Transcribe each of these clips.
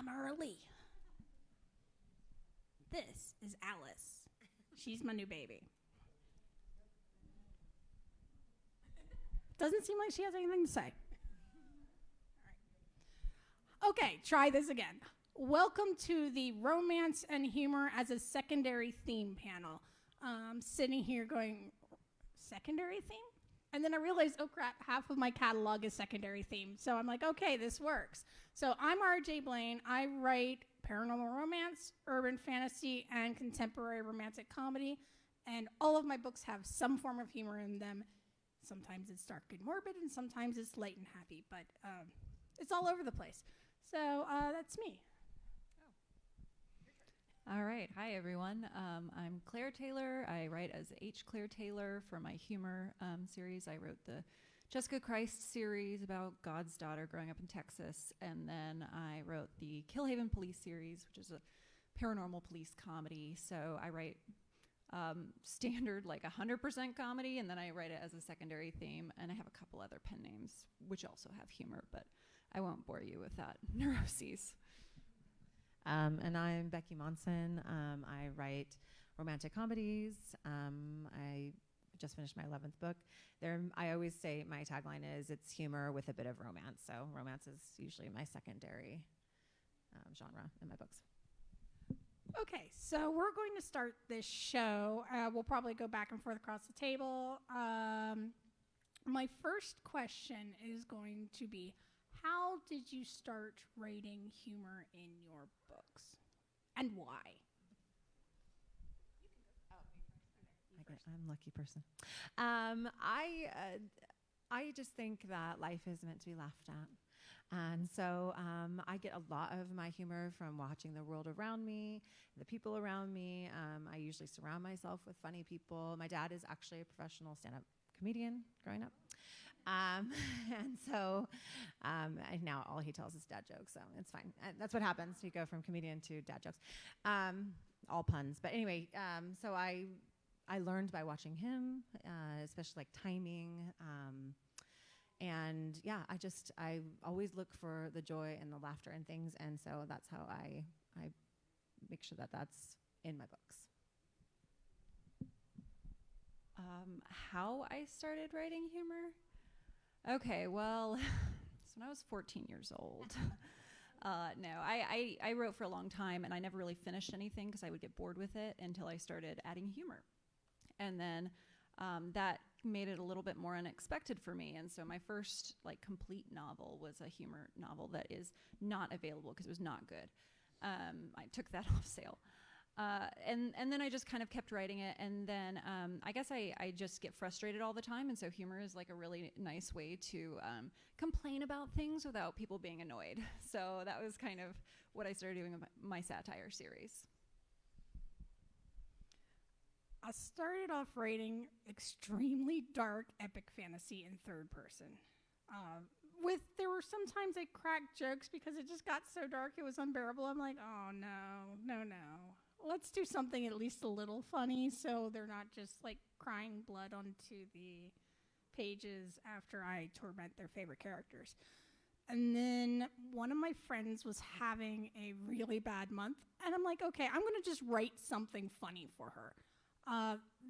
I'm early. This is Alice. She's my new baby. Doesn't seem like she has anything to say. All right. Okay, try this again. Welcome to the Romance and Humor as a Secondary Theme panel. Sitting here going, secondary theme? And then I realized, oh crap, half of my catalog is secondary theme. So I'm like, okay, this works. So I'm RJ Blain. I write paranormal romance, urban fantasy, and contemporary romantic comedy. And all of my books have some form of humor in them. Sometimes it's dark and morbid, and sometimes it's light and happy. But it's all over the place. So that's me. All right. Hi, everyone. I'm Claire Taylor. I write as H. Claire Taylor for my humor series. I wrote the Jessica Christ series about God's daughter growing up in Texas. And then I wrote the Killhaven Police series, which is a paranormal police comedy. So I write standard, like 100% comedy, and then I write it as a secondary theme. And I have a couple other pen names, which also have humor, but I won't bore you with that neuroses. And I'm Becky Monson. I write romantic comedies. I just finished my 11th book. I always say my tagline is it's humor with a bit of romance. So romance is usually my secondary genre in my books. Okay, so we're going to start this show. We'll probably go back and forth across the table. My first question is going to be, how did you start writing humor in your books, and why? I'm a lucky person. I just think that life is meant to be laughed at. And so I get a lot of my humor from watching the world around me, the people around me. I usually surround myself with funny people. My dad is actually a professional stand-up comedian growing up. And so now all he tells is dad jokes, so it's fine. That's what happens. You go from comedian to dad jokes. All puns. But anyway, so I learned by watching him, especially like timing. And yeah, I always look for the joy and the laughter and things. And so that's how I make sure that that's in my books. How I started writing humor? Okay, well, so when I was 14 years old, no, I wrote for a long time, and I never really finished anything because I would get bored with it until I started adding humor. And then that made it a little bit more unexpected for me. And so my first complete novel was a humor novel that is not available because it was not good. I took that off sale. And then I just kind of kept writing it. And then I guess I just get frustrated all the time. And so humor is like a really nice way to complain about things without people being annoyed. So that was kind of what I started doing with my satire series. I started off writing extremely dark epic fantasy in third person. There were sometimes I cracked jokes because it just got so dark it was unbearable. I'm like, oh no. Let's do something at least a little funny so they're not just like crying blood onto the pages after I torment their favorite characters. And then one of my friends was having a really bad month, and I'm like, okay, I'm going to just write something funny for her.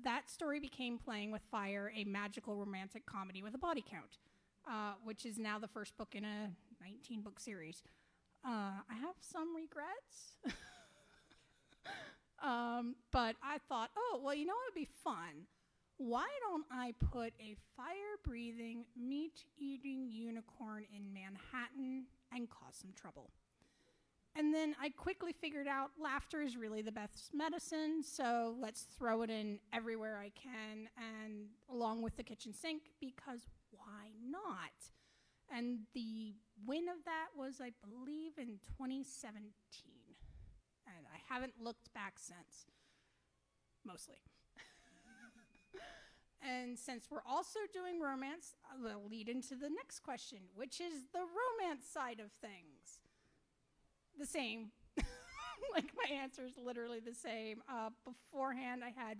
That story became Playing with Fire, a magical romantic comedy with a body count, which is now the first book in a 19-book series. I have some regrets. But I thought, oh, well, you know what would be fun? Why don't I put a fire-breathing, meat-eating unicorn in Manhattan and cause some trouble? And then I quickly figured out laughter is really the best medicine, so let's throw it in everywhere I can, and along with the kitchen sink, because why not? And the win of that was, I believe, in 2017. And I haven't looked back since, mostly. And since we're also doing romance, we'll lead into the next question, which is the romance side of things. The same. Like, my answer is literally the same. Beforehand, I had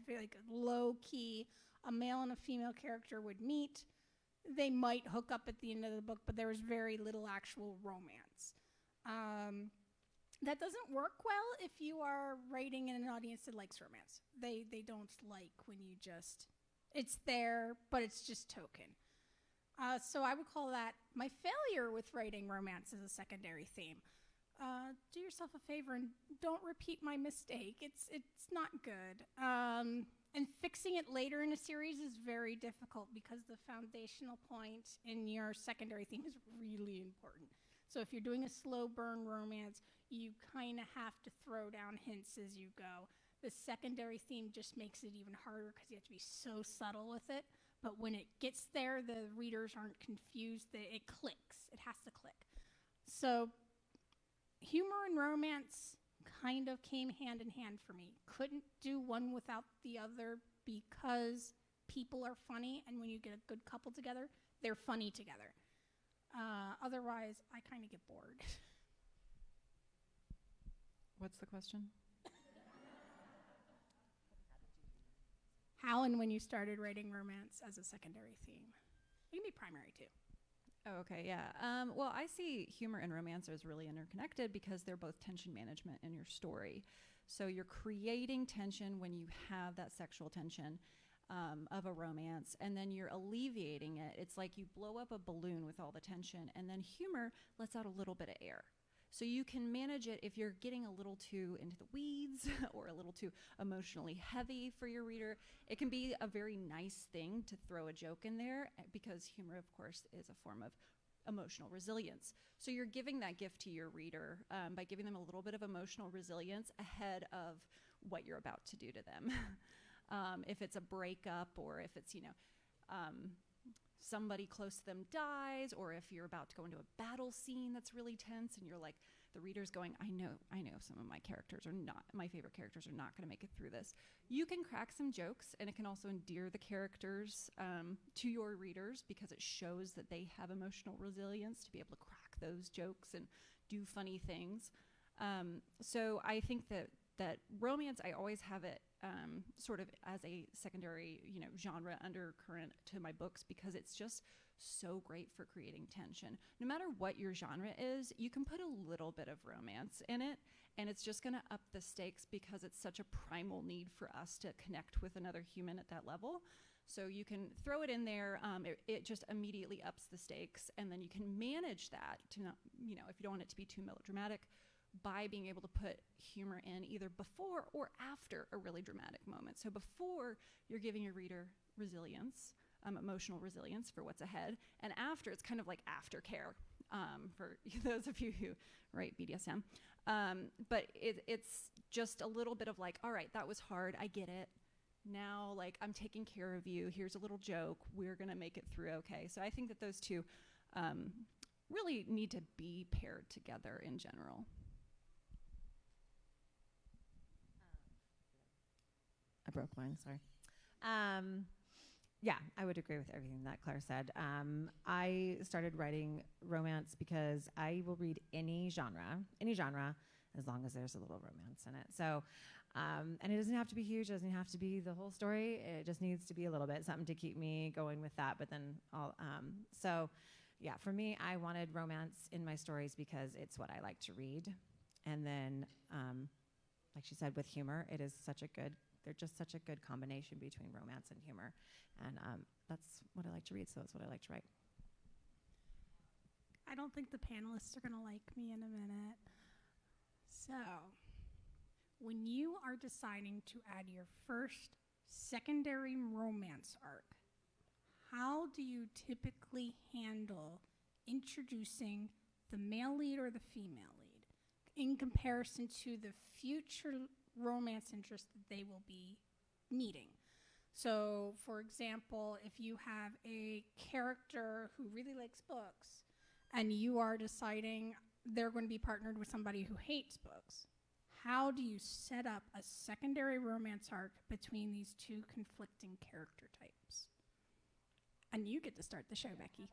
low-key, a male and a female character would meet. They might hook up at the end of the book, but there was very little actual romance. That doesn't work well if you are writing in an audience that likes romance. They don't like when you just, it's there, but it's just token. So I would call that my failure with writing romance as a secondary theme. Do yourself a favor and don't repeat my mistake. It's not good. And fixing it later in a series is very difficult because the foundational point in your secondary theme is really important. So if you're doing a slow burn romance, you kind of have to throw down hints as you go. The secondary theme just makes it even harder because you have to be so subtle with it. But when it gets there, the readers aren't confused. It clicks. It has to click. So humor and romance kind of came hand in hand for me. Couldn't do one without the other because people are funny, and when you get a good couple together, they're funny together. Otherwise, I kind of get bored. What's the question? How and when you started writing romance as a secondary theme. It can be primary too. Oh, okay, yeah. Well, I see humor and romance as really interconnected because they're both tension management in your story. So you're creating tension when you have that sexual tension of a romance, and then you're alleviating it. It's like you blow up a balloon with all the tension, and then humor lets out a little bit of air. So you can manage it if you're getting a little too into the weeds or a little too emotionally heavy for your reader. It can be a very nice thing to throw a joke in there because humor, of course, is a form of emotional resilience. So you're giving that gift to your reader by giving them a little bit of emotional resilience ahead of what you're about to do to them. If it's a breakup or if it's, somebody close to them dies, or if you're about to go into a battle scene that's really tense and you're like, the reader's going, I know some of my favorite characters are not going to make it through this. You can crack some jokes, and it can also endear the characters to your readers because it shows that they have emotional resilience to be able to crack those jokes and do funny things. So I think that romance, I always have it sort of as a secondary, genre undercurrent to my books because it's just so great for creating tension. No matter what your genre is, you can put a little bit of romance in it, and it's just going to up the stakes because it's such a primal need for us to connect with another human at that level. So you can throw it in there. It just immediately ups the stakes, and then you can manage that to not, if you don't want it to be too melodramatic, by being able to put humor in either before or after a really dramatic moment. So before, you're giving your reader resilience, emotional resilience for what's ahead, and after, it's kind of like aftercare for those of you who write BDSM. But it's just a little bit of like, all right, that was hard, I get it. Now, like, I'm taking care of you. Here's a little joke. We're gonna make it through okay. So I think that those two really need to be paired together in general. I broke mine, sorry. Yeah, I would agree with everything that Claire said. I started writing romance because I will read any genre, as long as there's a little romance in it. So, and it doesn't have to be huge, it doesn't have to be the whole story. It just needs to be a little bit, something to keep me going with that. But then so yeah, for me, I wanted romance in my stories because it's what I like to read. And then, like she said, with humor, they're just such a good combination between romance and humor. And that's what I like to read, so that's what I like to write. I don't think the panelists are going to like me in a minute. So, when you are deciding to add your first secondary romance arc, how do you typically handle introducing the male lead or the female lead in comparison to the future romance interest that they will be meeting? So, for example, if you have a character who really likes books and you are deciding they're going to be partnered with somebody who hates books, how do you set up a secondary romance arc between these two conflicting character types? And you get to start the show, Becky.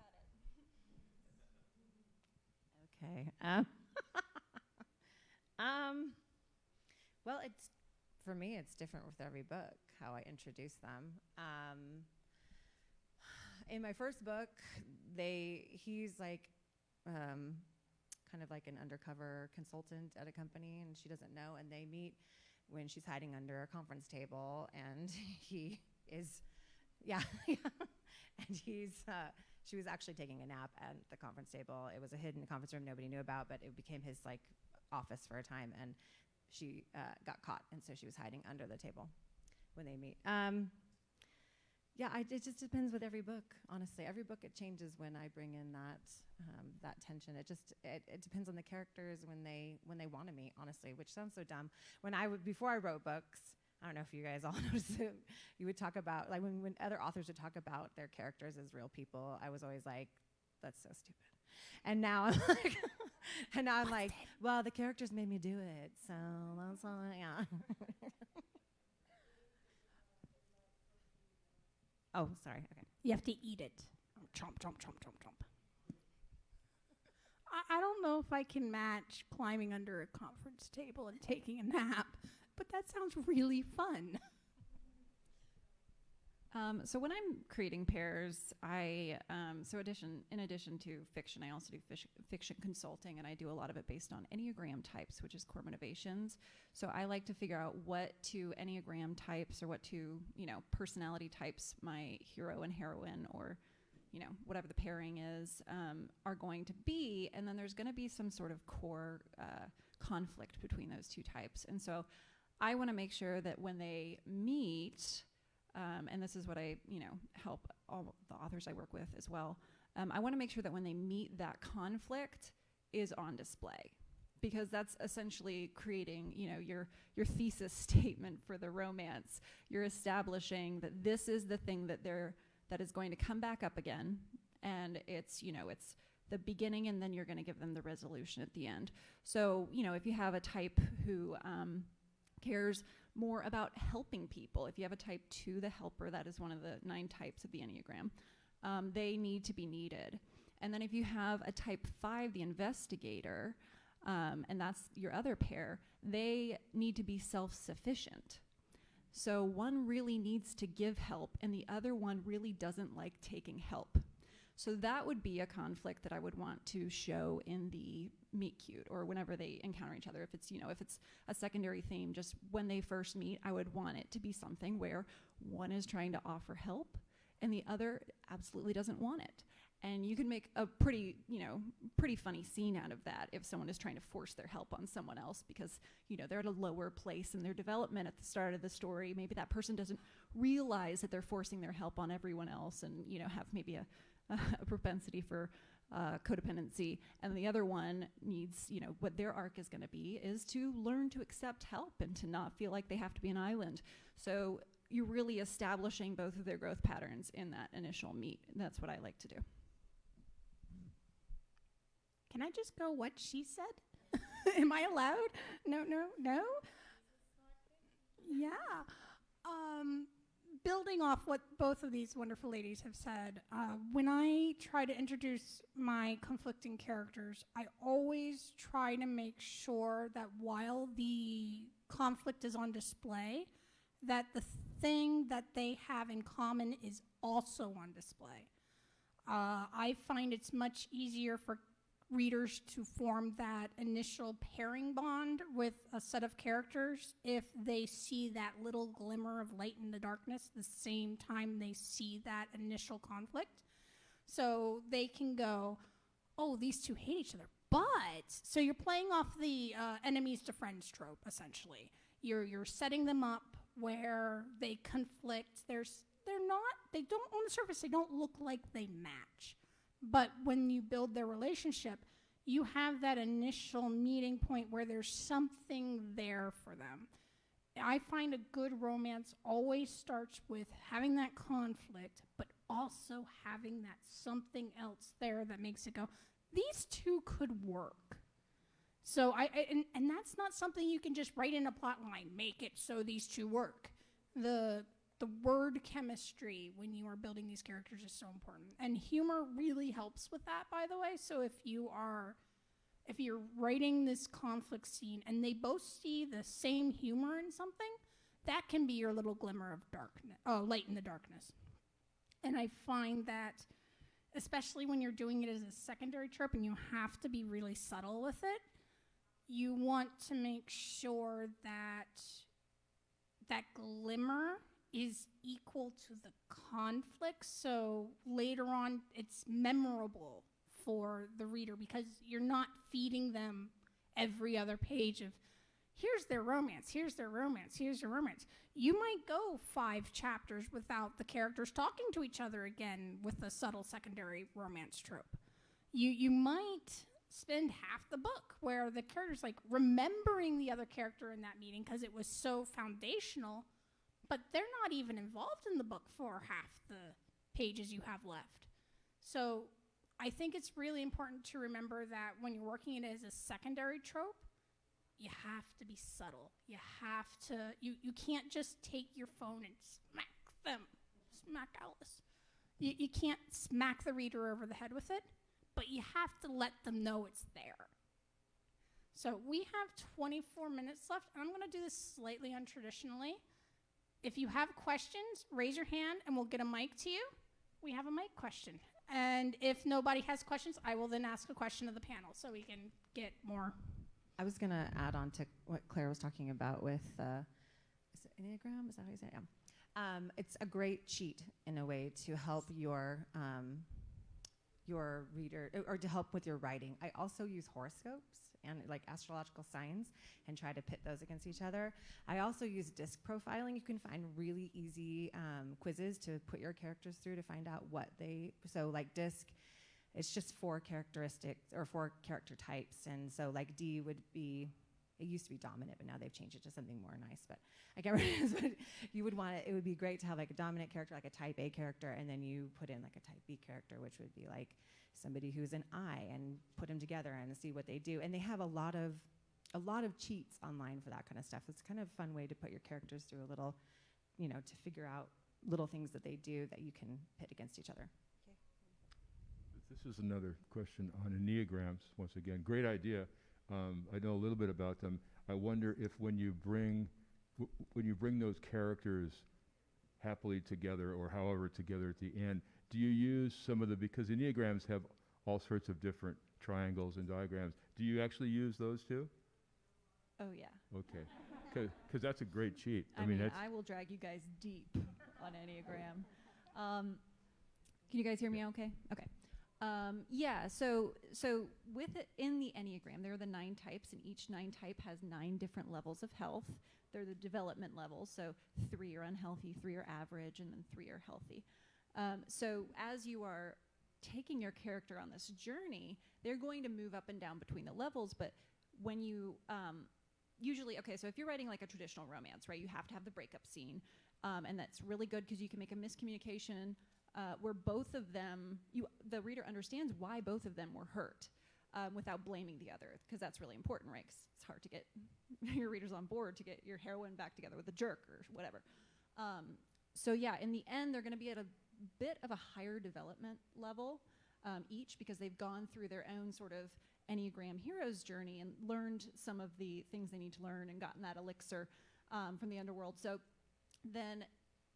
Okay. Well, for me, it's different with every book, how I introduce them. In my first book, he's like kind of like an undercover consultant at a company, and she doesn't know, and they meet when she's hiding under a conference table, and he is, yeah, and she was actually taking a nap at the conference table. It was a hidden conference room nobody knew about, but it became his like office for a time, and she got caught, and so she was hiding under the table when they meet. It just depends with every book, honestly. Every book, it changes when I bring in that tension. It depends on the characters when they want to meet, honestly, which sounds so dumb. Before I wrote books, I don't know if you guys all noticed it, you would talk about, like when other authors would talk about their characters as real people, I was always like, that's so stupid. And now I'm like, well, the characters made me do it, so that's all, yeah. Oh, sorry. Okay. You have to eat it. Chomp, chomp, chomp, chomp, chomp. I don't know if I can match climbing under a conference table and taking a nap, but that sounds really fun. So when I'm creating pairs, in addition to fiction, I also do fiction consulting, and I do a lot of it based on Enneagram types, which is core motivations. So I like to figure out what two Enneagram types or what two, personality types my hero and heroine, or, whatever the pairing is, are going to be. And then there's going to be some sort of core conflict between those two types. And so I want to make sure that when they meet, and this is what I, help all the authors I work with as well. I want to make sure that when they meet, that conflict is on display, because that's essentially creating, your thesis statement for the romance. You're establishing that this is the thing that is going to come back up again, and it's the beginning, and then you're going to give them the resolution at the end. So, if you have a type who cares more about helping people. If you have a type 2, the helper, that is one of the 9 types of the Enneagram, they need to be needed. And then if you have a type 5, the investigator, and that's your other pair, they need to be self-sufficient. So one really needs to give help, and the other one really doesn't like taking help. So that would be a conflict that I would want to show in the meet cute, or whenever they encounter each other. If it's, if it's a secondary theme, just when they first meet, I would want it to be something where one is trying to offer help and the other absolutely doesn't want it. And you can make a pretty funny scene out of that if someone is trying to force their help on someone else because, they're at a lower place in their development at the start of the story. Maybe that person doesn't realize that they're forcing their help on everyone else and, have maybe a propensity for codependency, and the other one needs, what their arc is going to be is to learn to accept help and to not feel like they have to be an island. So you're really establishing both of their growth patterns in that initial meet. That's what I like to do. Can I just go what she said? Am I allowed? No? Yeah. Building off what both of these wonderful ladies have said, when I try to introduce my conflicting characters, I always try to make sure that while the conflict is on display, that the thing that they have in common is also on display. I find it's much easier for readers to form that initial pairing bond with a set of characters if they see that little glimmer of light in the darkness the same time they see that initial conflict. So they can go, oh, these two hate each other. But, so you're playing off the enemies to friends trope, essentially. You're setting them up where they conflict. They don't, on the surface, they don't look like they match. But when you build their relationship, you have that initial meeting point where there's something there for them. I find a good romance always starts with having that conflict, but also having that something else there that makes it go, these two could work. So and that's not something you can just write in a plot line, make it so these two work. The word chemistry when you are building these characters is so important. And humor really helps with that, by the way. So if you're writing this conflict scene and they both see the same humor in something, that can be your little glimmer of light in the darkness. And I find that especially when you're doing it as a secondary trope and you have to be really subtle with it. You want to make sure that that glimmer is equal to the conflict, so later on it's memorable for the reader, because you're not feeding them every other page of here's their romance, here's their romance, here's their romance. You might go 5 chapters without the characters talking to each other again with a subtle secondary romance trope. You might spend half the book where the character's like remembering the other character in that meeting because it was so foundational, but they're not even involved in the book for half the pages you have left. So I think it's really important to remember that when you're working it as a secondary trope, you have to be subtle. You have to, you can't just take your phone and smack Alice. You can't smack the reader over the head with it, but you have to let them know it's there. So we have 24 minutes left, and I'm going to do this slightly untraditionally. If you have questions, raise your hand, and we'll get a mic to you. We have a mic question. And if nobody has questions, I will then ask a question of the panel so we can get more. I was going to add on to what Claire was talking about with, is it Enneagram? Is that how you say it? Yeah. It's a great cheat in a way to help your reader, or to help with your writing. I also use horoscopes and like astrological signs and try to pit those against each other. I also use disc profiling. You can find really easy quizzes to put your characters through to find out what they, so like disc, it's just 4 characteristics or 4 character types. And so like D would be, it used to be dominant, but now they've changed it to something more nice. But I can't remember, but you would want it would be great to have like a dominant character, like a type A character, and then you put in like a type B character, which would be like somebody who's an I, and put them together and see what they do. And they have a lot of cheats online for that kind of stuff. It's kind of a fun way to put your characters through a little, to figure out little things that they do that you can pit against each other. This is another question on Enneagrams. Once again, great idea. I know a little bit about them. I wonder if when you bring those characters happily together, or however together at the end, do you use some of because Enneagrams have all sorts of different triangles and diagrams. Do you actually use those too? Oh, yeah. Okay. Because that's a great cheat. I mean, I will drag you guys deep on Enneagram. Can you guys hear me okay? Okay. Yeah, so with it in the Enneagram, there are the 9 types, and each 9 type has 9 different levels of health. They're the development levels, so 3 are unhealthy, 3 are average, and then 3 are healthy. So as you are taking your character on this journey, they're going to move up and down between the levels, but when you, usually, okay, so if you're writing like a traditional romance, right, you have to have the breakup scene, and that's really good because you can make a miscommunication where both of them, the reader understands why both of them were hurt without blaming the other, because that's really important, right? 'Cause it's hard to get your readers on board to get your heroine back together with a jerk or whatever. So yeah, in the end, they're going to be at a bit of a higher development level each, because they've gone through their own sort of Enneagram hero's journey and learned some of the things they need to learn and gotten that elixir from the underworld. So then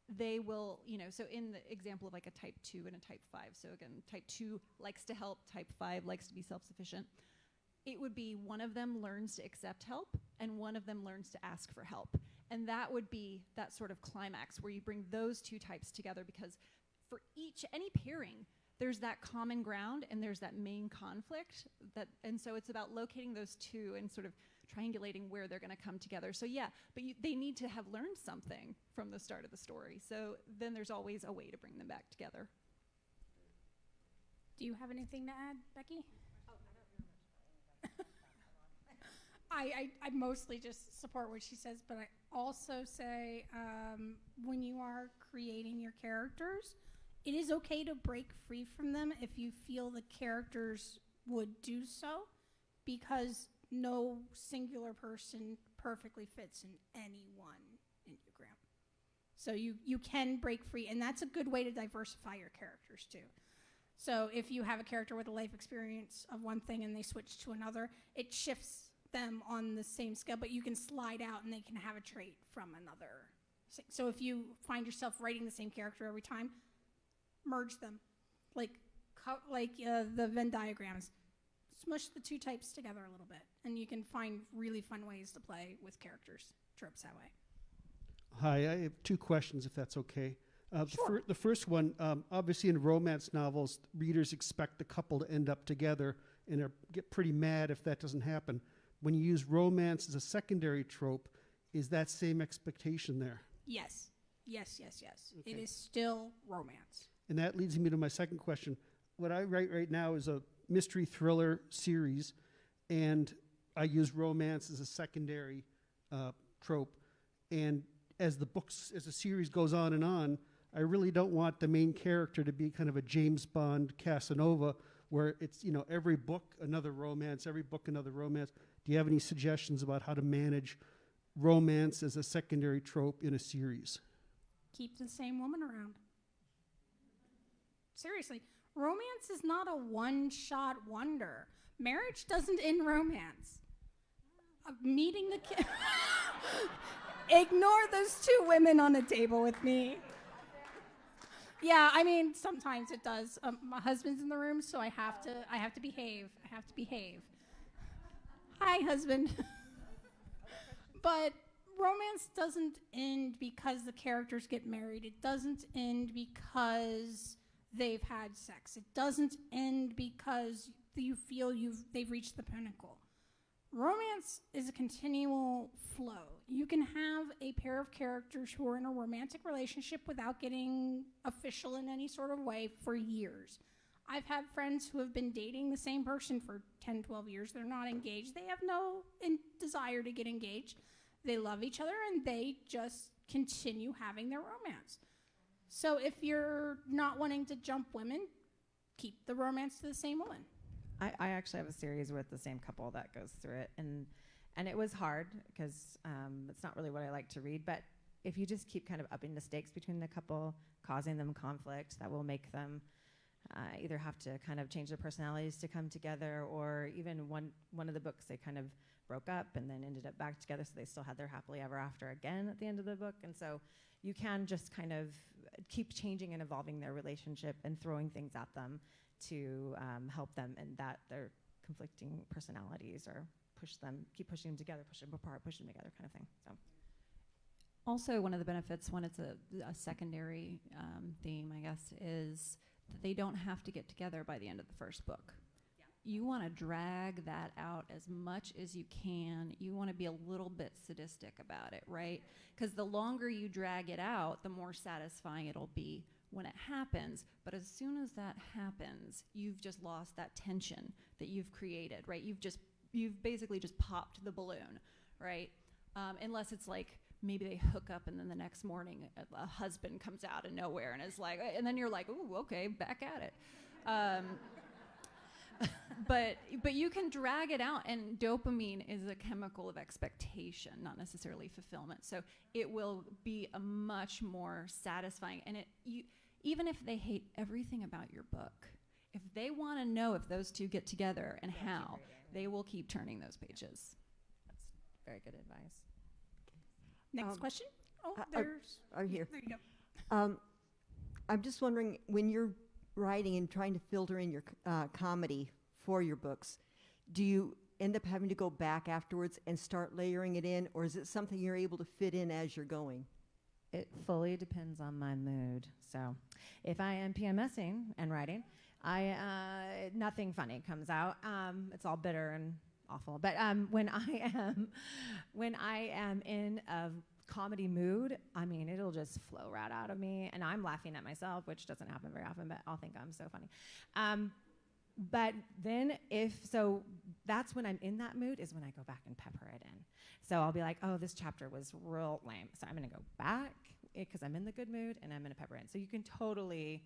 they will, so in the example of like a type 2 and a type 5, so again, type 2 likes to help, type 5 likes to be self-sufficient. It would be one of them learns to accept help and one of them learns to ask for help. And that would be that sort of climax where you bring those 2 types together, because for any pairing, there's that common ground and there's that main conflict, and so it's about locating those 2 and sort of triangulating where they're going to come together. So yeah, but they need to have learned something from the start of the story. So then there's always a way to bring them back together. Do you have anything to add, Becky? Oh, I don't know much. I mostly just support what she says, but I also say when you are creating your characters, it is okay to break free from them if you feel the characters would do so, because no singular person perfectly fits in any one Enneagram. So you can break free, and that's a good way to diversify your characters too. So if you have a character with a life experience of one thing and they switch to another, it shifts them on the same scale, but you can slide out and they can have a trait from another. So if you find yourself writing the same character every time, merge them. Like, the Venn diagrams. Smush the two types together a little bit, and you can find really fun ways to play with characters, tropes that way. Hi, I have two questions, if that's okay. Sure. The first one, obviously in romance novels, readers expect the couple to end up together and get pretty mad if that doesn't happen. When you use romance as a secondary trope, is that same expectation there? Yes. Yes, yes, yes. Okay. It is still romance. And that leads me to my second question. What I write right now is a mystery thriller series, and I use romance as a secondary trope. And as the series goes on, I really don't want the main character to be kind of a James Bond Casanova, where it's, every book another romance, every book another romance. Do you have any suggestions about how to manage romance as a secondary trope in a series? Keep the same woman around. Seriously, romance is not a one-shot wonder. Marriage doesn't end romance. Meeting the kid. Ignore those two women on the table with me. Yeah, I mean, sometimes it does. My husband's in the room, so I have to behave. Hi, husband. But romance doesn't end because the characters get married. It doesn't end because they've had sex. It doesn't end because you feel they've reached the pinnacle. Romance is a continual flow. You can have a pair of characters who are in a romantic relationship without getting official in any sort of way for years. I've had friends who have been dating the same person for 10, 12 years. They're not engaged. They have no desire to get engaged. They love each other, and they just continue having their romance. So if you're not wanting to jump women, keep the romance to the same woman. I actually have a series with the same couple that goes through it, and it was hard because it's not really what I like to read, but if you just keep kind of upping the stakes between the couple, causing them conflict, that will make them either have to kind of change their personalities to come together, or even one of the books, they kind of broke up and then ended up back together, so they still had their happily ever after again at the end of the book. And so you can just kind of keep changing and evolving their relationship and throwing things at them to help them, and that their conflicting personalities, or keep pushing them together, push them apart, push them together, kind of thing. So Also, one of the benefits when it's a secondary theme, I guess, is that they don't have to get together by the end of the first book. You want to drag that out as much as you can. You want to be a little bit sadistic about it, right? Because the longer you drag it out, the more satisfying it'll be when it happens. But as soon as that happens, you've just lost that tension that you've created, right? You've basically just popped the balloon, right? Unless it's like maybe they hook up and then the next morning a husband comes out of nowhere and is like, and then you're like, ooh, okay, back at it. But you can drag it out, and dopamine is a chemical of expectation, not necessarily fulfillment. So it will be a much more satisfying, and even if they hate everything about your book, if they want to know if those two get together and how, they will keep turning those pages. that's very good advice. Next question. Oh, I'm here. There you go. I'm just wondering, when you're writing and trying to filter in your comedy for your books, do you end up having to go back afterwards and start layering it in, or is it something you're able to fit in as you're going? It fully depends on my mood. So if I am PMSing and writing, nothing funny comes out. It's all bitter and awful. But when I am in a comedy mood, I mean, it'll just flow right out of me, and I'm laughing at myself, which doesn't happen very often, but I'll think I'm so funny. But then that's when I'm in that mood, is when I go back and pepper it in. So I'll be like, oh, this chapter was real lame, so I'm going to go back because I'm in the good mood, and I'm going to pepper it in. So you can totally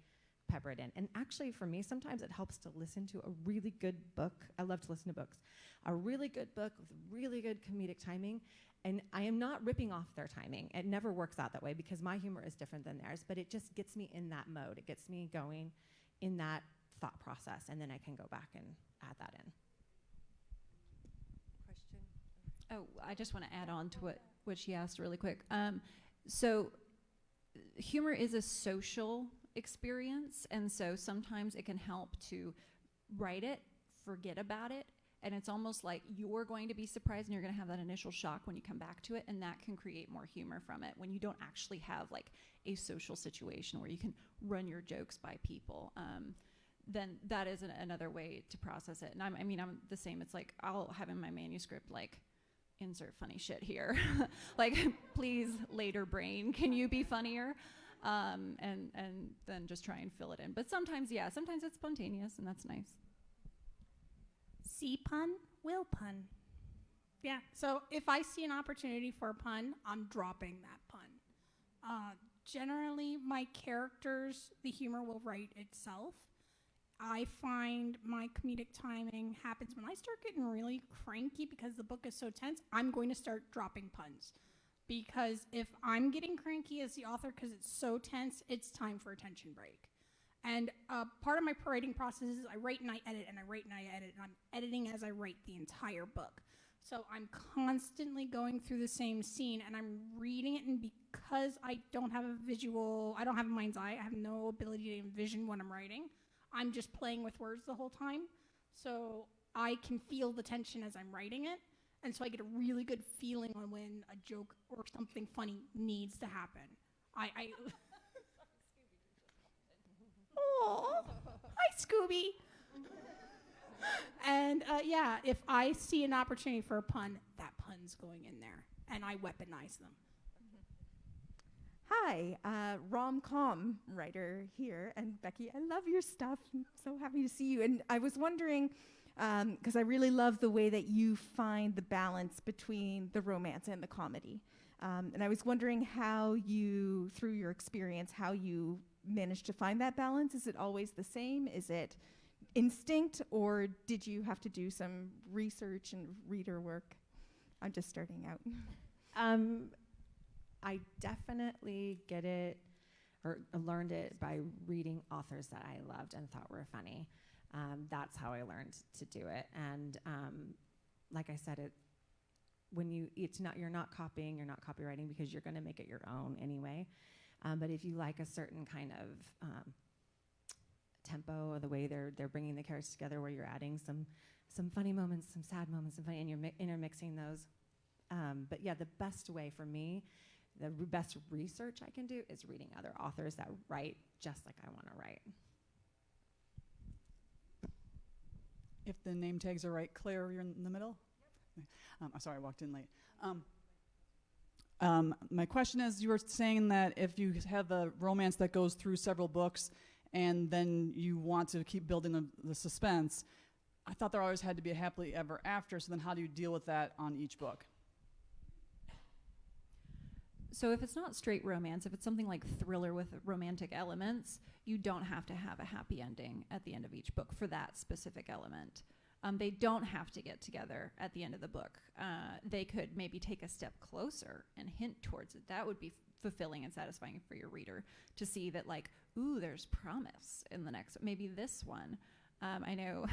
pepper it in. And actually, for me, sometimes it helps to listen to a really good book. I love to listen to books. A really good book with really good comedic timing. And I am not ripping off their timing. It never works out that way because my humor is different than theirs, but it just gets me in that mode. It gets me going in that thought process, and then I can go back and add that in. Question? Oh, I just want to add on to what she asked really quick. So humor is a social experience. And so sometimes it can help to write it, forget about it, and it's almost like you're going to be surprised and you're going to have that initial shock when you come back to it, and that can create more humor from it when you don't actually have like a social situation where you can run your jokes by people. Then that is another way to process it. And I'm the same. It's like I'll have in my manuscript like insert funny shit here. Like, please, later brain, can you be funnier? And then just try and fill it in. But sometimes it's spontaneous, and that's nice. See pun, will pun. Yeah, so if I see an opportunity for a pun, I'm dropping that pun. Generally, my characters, the humor will write itself. I find my comedic timing happens when I start getting really cranky because the book is so tense. I'm going to start dropping puns. Because if I'm getting cranky as the author because it's so tense, it's time for a tension break. And part of my writing process is I write and I edit and I write and I edit, and I'm editing as I write the entire book. So I'm constantly going through the same scene and I'm reading it, and because I don't have a mind's eye, I have no ability to envision what I'm writing. I'm just playing with words the whole time. So I can feel the tension as I'm writing it. And so I get a really good feeling on when a joke or something funny needs to happen. Oh, hi, Scooby. And if I see an opportunity for a pun, that pun's going in there, and I weaponize them. Hi, rom-com writer here, and Becky, I love your stuff. I'm so happy to see you. And I was wondering, because I really love the way that you find the balance between the romance and the comedy. And I was wondering how you, through your experience, how you managed to find that balance. Is it always the same? Is it instinct, or did you have to do some research and reader work? I'm just starting out. I definitely get it, or learned it by reading authors that I loved and thought were funny. That's how I learned to do it. And like I said, you're not copying, you're not copywriting, because you're going to make it your own anyway. But if you like a certain kind of tempo, or the way they're bringing the characters together, where you're adding some funny moments, some sad moments, and you're intermixing those. But yeah, the best way for me, the best research I can do is reading other authors that write just like I want to write. If the name tags are right, Claire, you're in the middle? Yep. I'm sorry, I walked in late. My question is, you were saying that if you have a romance that goes through several books and then you want to keep building the suspense, I thought there always had to be a happily ever after, so then how do you deal with that on each book? So if it's not straight romance, if it's something like thriller with romantic elements, you don't have to have a happy ending at the end of each book for that specific element. They don't have to get together at the end of the book. They could maybe take a step closer and hint towards it. That would be fulfilling and satisfying for your reader to see that, like, ooh, there's promise in the next, maybe this one. I know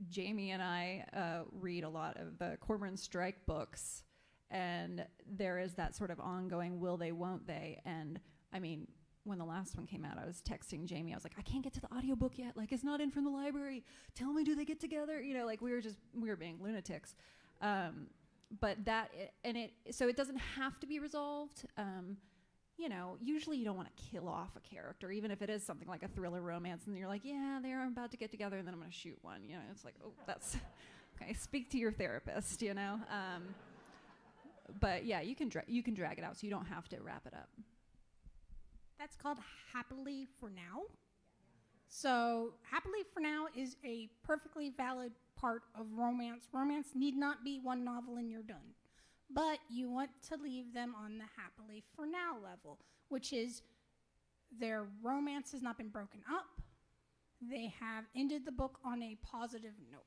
Jamie and I read a lot of the Cormoran Strike books, and there is that sort of ongoing will they, won't they. And I mean, when the last one came out, I was texting Jamie. I was like, I can't get to the audiobook yet. Like, it's not in from the library. Tell me, do they get together? You know, like we were being lunatics. But so it doesn't have to be resolved. You know, usually you don't want to kill off a character, even if it is something like a thriller romance, and you're like, yeah, they're about to get together, and then I'm going to shoot one. You know, it's like, oh, that's okay. Speak to your therapist. You know. But yeah, you can drag it out, so you don't have to wrap it up. That's called Happily for Now. So Happily for Now is a perfectly valid part of romance. Romance need not be one novel and you're done. But you want to leave them on the Happily for Now level, which is their romance has not been broken up. They have ended the book on a positive note.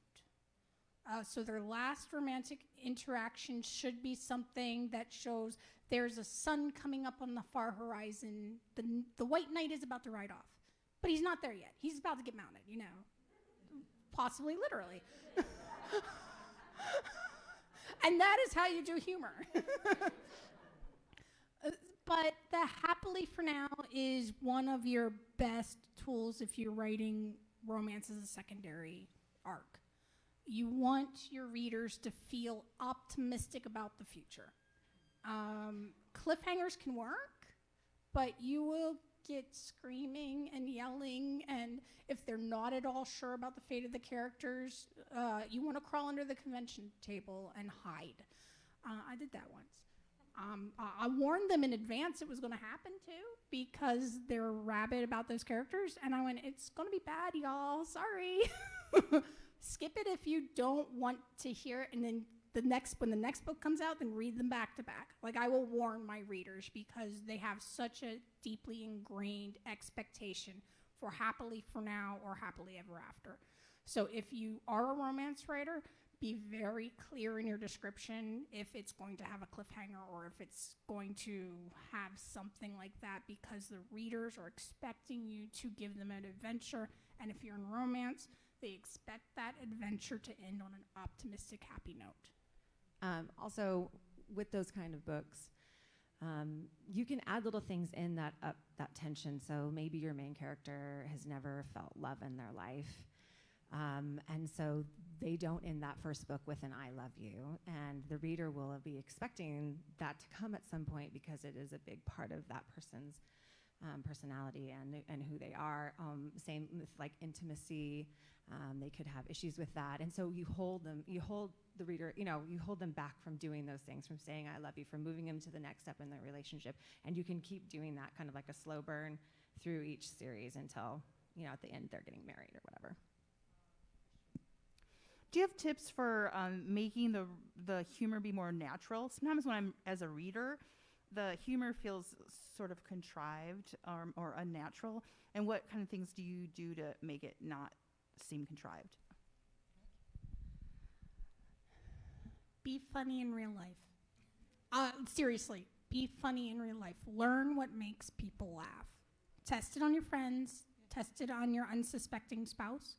So their last romantic interaction should be something that shows there's a sun coming up on the far horizon. The white knight is about to ride off. But he's not there yet. He's about to get mounted, you know. Possibly literally. And that is how you do humor. But the happily for now is one of your best tools if you're writing romance as a secondary arc. You want your readers to feel optimistic about the future. Cliffhangers can work, but you will get screaming and yelling, and if they're not at all sure about the fate of the characters, you want to crawl under the convention table and hide. I did that once. I warned them in advance it was going to happen too, because they're rabid about those characters, and I went, it's going to be bad, y'all, sorry. Skip it if you don't want to hear it, and then when the next book comes out, then read them back to back. Like, I will warn my readers because they have such a deeply ingrained expectation for happily for now or happily ever after. So if you are a romance writer, be very clear in your description if it's going to have a cliffhanger or if it's going to have something like that, because the readers are expecting you to give them an adventure, and if you're in romance, they expect that adventure to end on an optimistic, happy note. Also, with those kind of books, you can add little things in that up that tension. So maybe your main character has never felt love in their life, and so they don't end that first book with an "I love you," and the reader will be expecting that to come at some point because it is a big part of that person's personality and who they are. Same with like intimacy. They could have issues with that, and so you hold the reader, you hold them back from doing those things, from saying "I love you," from moving them to the next step in their relationship, and you can keep doing that kind of like a slow burn through each series until at the end they're getting married or whatever. Do you have tips for making the humor be more natural? Sometimes when I'm as a reader, the humor feels sort of contrived or unnatural. And what kind of things do you do to make it not seem contrived? Be funny in real life. Seriously, be funny in real life. Learn what makes people laugh. Test it on your friends. Test it on your unsuspecting spouse.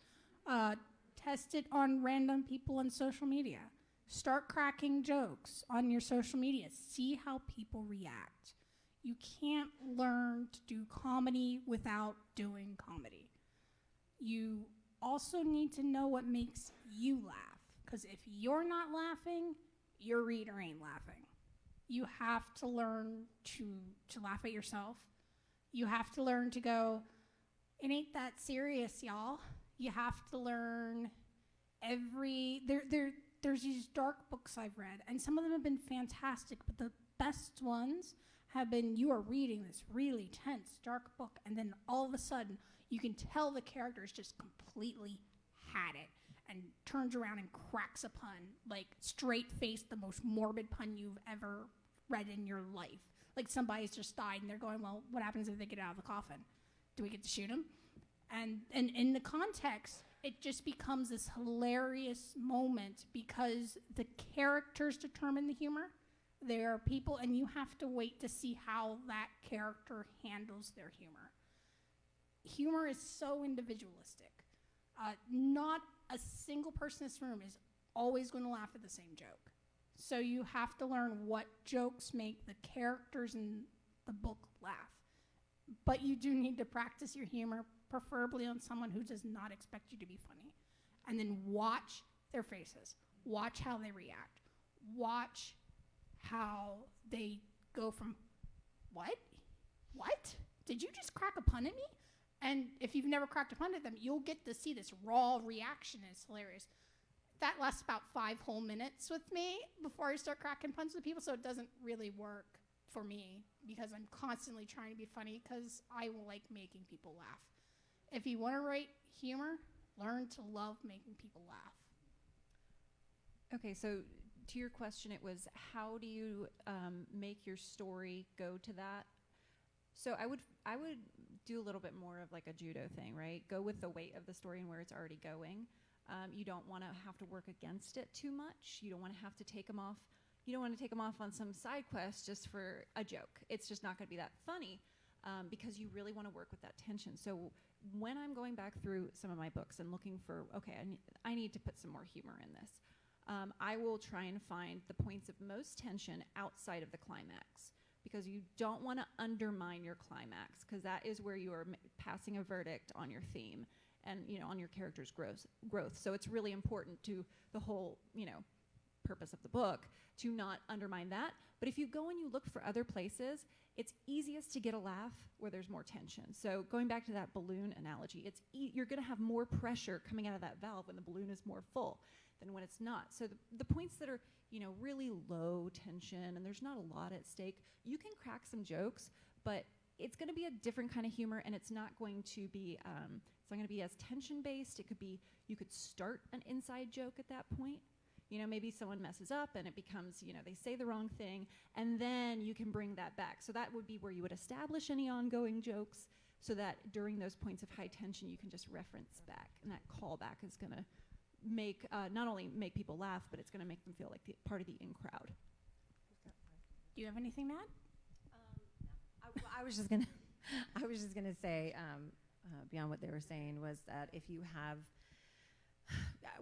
Test it on random people on social media. Start cracking jokes on your social media. See how people react. You can't learn to do comedy without doing comedy. You also need to know what makes you laugh, because if you're not laughing, your reader ain't laughing. You have to learn to laugh at yourself. You have to learn to go, it ain't that serious, y'all. You have to learn there's these dark books I've read, and some of them have been fantastic, but the best ones have been, you are reading this really tense, dark book, and then all of a sudden, you can tell the characters just completely had it, and turns around and cracks a pun, like straight-faced, the most morbid pun you've ever read in your life. Like somebody's just died, and they're going, well, what happens if they get out of the coffin? Do we get to shoot him? And in the context, it just becomes this hilarious moment because the characters determine the humor. They are people, and you have to wait to see how that character handles their humor. Humor is so individualistic. Not a single person in this room is always going to laugh at the same joke. So you have to learn what jokes make the characters in the book laugh. But you do need to practice your humor, preferably on someone who does not expect you to be funny. And then watch their faces. Watch how they react. Watch how they go from, what? What? Did you just crack a pun at me? And if you've never cracked a pun at them, you'll get to see this raw reaction. It's hilarious. That lasts about 5 whole minutes with me before I start cracking puns at people, so it doesn't really work for me because I'm constantly trying to be funny because I like making people laugh. If you want to write humor, learn to love making people laugh. Okay, so to your question, it was how do you make your story go to that? So I would do a little bit more of like a judo thing, right? Go with the weight of the story and where it's already going. You don't want to have to work against it too much. You don't want to have to take them off. You don't want to take them off on some side quest just for a joke. It's just not going to be that funny because you really want to work with that tension. So when I'm going back through some of my books and looking for, okay, I need to put some more humor in this, I will try and find the points of most tension outside of the climax. because you don't want to undermine your climax, because that is where you are passing a verdict on your theme and, on your character's growth. So it's really important to the whole, purpose of the book to not undermine that. But if you go and you look for other places, it's easiest to get a laugh where there's more tension. So going back to that balloon analogy, you're going to have more pressure coming out of that valve when the balloon is more full than when it's not. So the points that are, really low tension and there's not a lot at stake, you can crack some jokes, but it's going to be a different kind of humor, and it's not going to be as tension based. It could be, you could start an inside joke at that point. Maybe someone messes up and it becomes, they say the wrong thing, and then you can bring that back. So that would be where you would establish any ongoing jokes, so that during those points of high tension, you can just reference back. And that callback is going to make, not only make people laugh, but it's going to make them feel like part of the in crowd. Do you have anything to add? I was just gonna say, beyond what they were saying, was that if you have,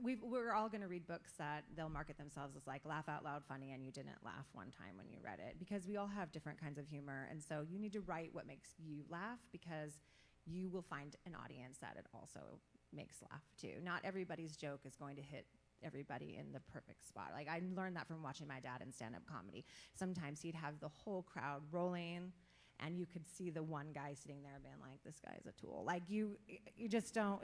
we're all going to read books that they'll market themselves as like laugh out loud funny, and you didn't laugh one time when you read it, because we all have different kinds of humor, and so you need to write what makes you laugh, because you will find an audience that it also makes laugh too. Not everybody's joke is going to hit everybody in the perfect spot. Like, I learned that from watching my dad in stand-up comedy. Sometimes he'd have the whole crowd rolling, and you could see the one guy sitting there being like, this guy's a tool. Like, you just don't,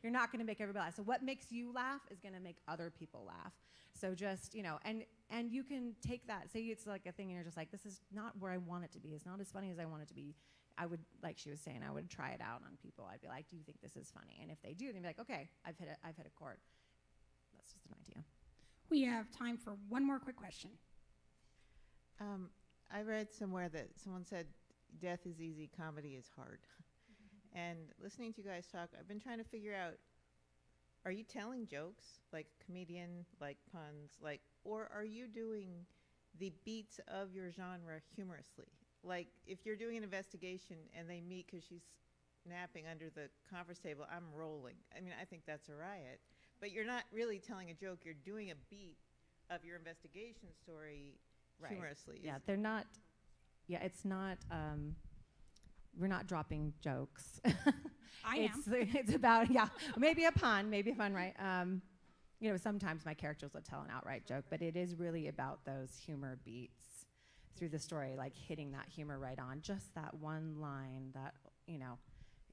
you're not going to make everybody laugh. So what makes you laugh is going to make other people laugh. So just, and you can take that, say it's like a thing and you're just like, this is not where I want it to be. It's not as funny as I want it to be. I would, like she was saying, I would try it out on people. I'd be like, do you think this is funny? And if they do, they'd be like, okay, I've hit a chord. That's just an idea. We have time for one more quick question. I read somewhere that someone said, death is easy, comedy is hard. And listening to you guys talk, I've been trying to figure out, are you telling jokes, like comedian, like puns, or are you doing the beats of your genre humorously? Like, if you're doing an investigation and they meet because she's napping under the conference table, I'm rolling. I mean, I think that's a riot. But you're not really telling a joke. You're doing a beat of your investigation story humorously. Yeah, they're not. Yeah, it's not. We're not dropping jokes. I am. It's about, maybe a pun, right? Sometimes my characters will tell an outright joke, but it is really about those humor beats through the story, like hitting that humor right on, just that one line that,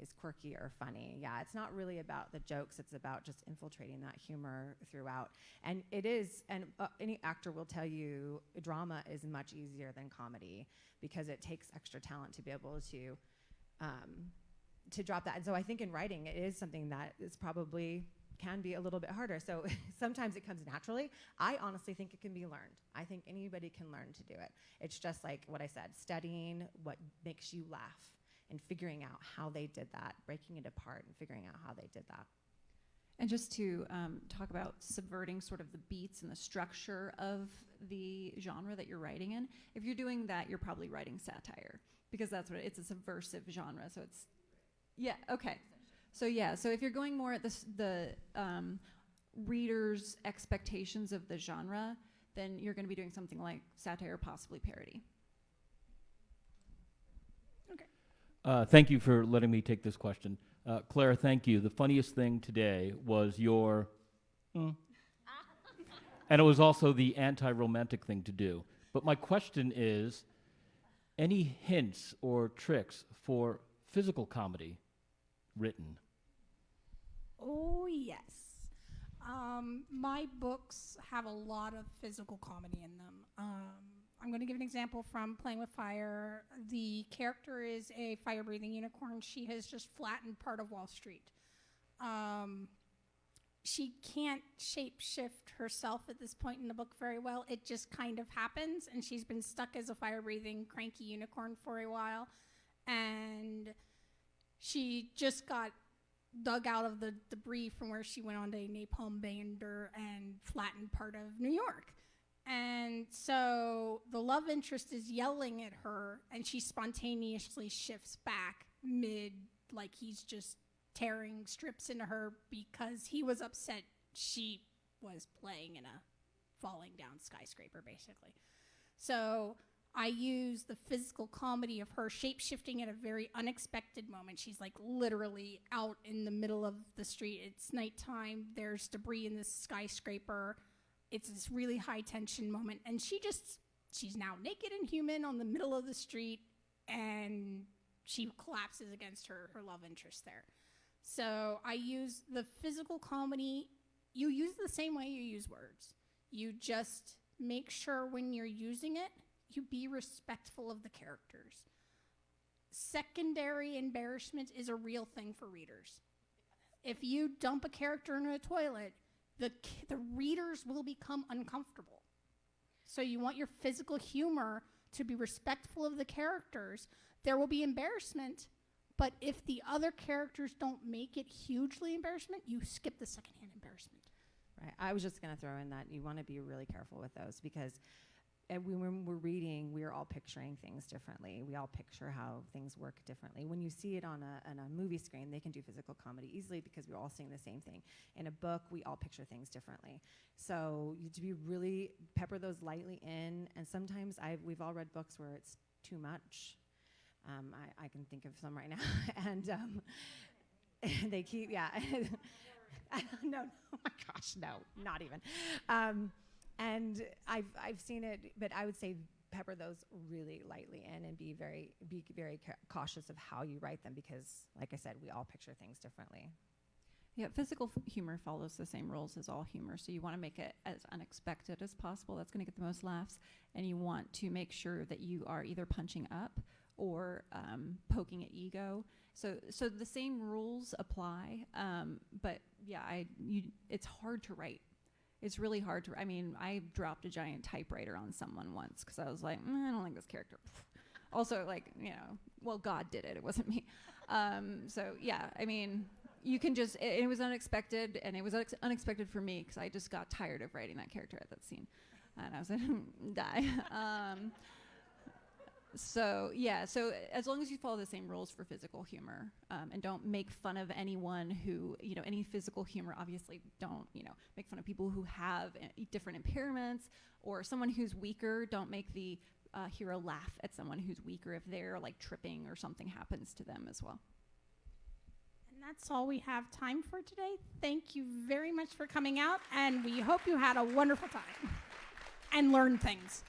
is quirky or funny. Yeah, it's not really about the jokes. It's about just infiltrating that humor throughout. And it is, and any actor will tell you, drama is much easier than comedy, because it takes extra talent to be able to drop that. And so I think in writing, it is something that is probably can be a little bit harder. So sometimes it comes naturally. I honestly think it can be learned. I think anybody can learn to do it. It's just like what I said, studying what makes you laugh and figuring out how they did that, breaking it apart and figuring out how they did that. And just to talk about subverting sort of the beats and the structure of the genre that you're writing in, if you're doing that, you're probably writing satire, because that's what it's a subversive genre. So it's, okay. So so if you're going more at the reader's expectations of the genre, then you're going to be doing something like satire, possibly parody. Okay. Thank you for letting me take this question. Claire, thank you. The funniest thing today was your and it was also the anti-romantic thing to do. But my question is, any hints or tricks for physical comedy written? Oh, yes. My books have a lot of physical comedy in them. I'm going to give an example from Playing with Fire. The character is a fire-breathing unicorn. She has just flattened part of Wall Street. She can't shape-shift herself at this point in the book very well. It just kind of happens, and she's been stuck as a fire-breathing, cranky unicorn for a while. And she just got dug out of the debris from where she went on a napalm bender and flattened part of New York. And so the love interest is yelling at her, and she spontaneously shifts back mid, like he's just tearing strips into her because he was upset she was playing in a falling down skyscraper, basically. So I use the physical comedy of her shape-shifting at a very unexpected moment. She's like literally out in the middle of the street. It's nighttime. There's debris in this skyscraper. It's this really high-tension moment. And she's now naked and human on the middle of the street, and she collapses against her love interest there. So I use the physical comedy. You use the same way you use words. You just make sure when you're using it, you be respectful of the characters. Secondary embarrassment is a real thing for readers. If you dump a character in a toilet, the readers will become uncomfortable. So you want your physical humor to be respectful of the characters. There will be embarrassment, but if the other characters don't make it hugely embarrassment, you skip the secondhand embarrassment. Right. I was just going to throw in that you want to be really careful with those because when we're reading, we're all picturing things differently. We all picture how things work differently. When you see it on a movie screen, they can do physical comedy easily because we're all seeing the same thing. In a book, we all picture things differently. So you have to be really pepper those lightly in. And sometimes we've all read books where it's too much. I can think of some right now, and they keep no, oh my gosh, no, not even. And I've seen it, but I would say pepper those really lightly in and be very cautious of how you write them because, like I said, we all picture things differently. Yeah, physical humor follows the same rules as all humor. So you want to make it as unexpected as possible. That's going to get the most laughs. And you want to make sure that you are either punching up or poking at ego. So the same rules apply. But yeah, it's hard to write. It's really hard to. I mean, I dropped a giant typewriter on someone once because I was like, I don't like this character. Also, like, well, God did it. It wasn't me. So yeah, I mean, you can just. It was unexpected, and it was unexpected for me because I just got tired of writing that character at that scene, and I was like, die. So yeah, so as long as you follow the same rules for physical humor and don't make fun of anyone who, any physical humor, obviously don't, make fun of people who have different impairments or someone who's weaker. Don't make the hero laugh at someone who's weaker if they're like tripping or something happens to them as well. And that's all we have time for today. Thank you very much for coming out, and we hope you had a wonderful time and learned things.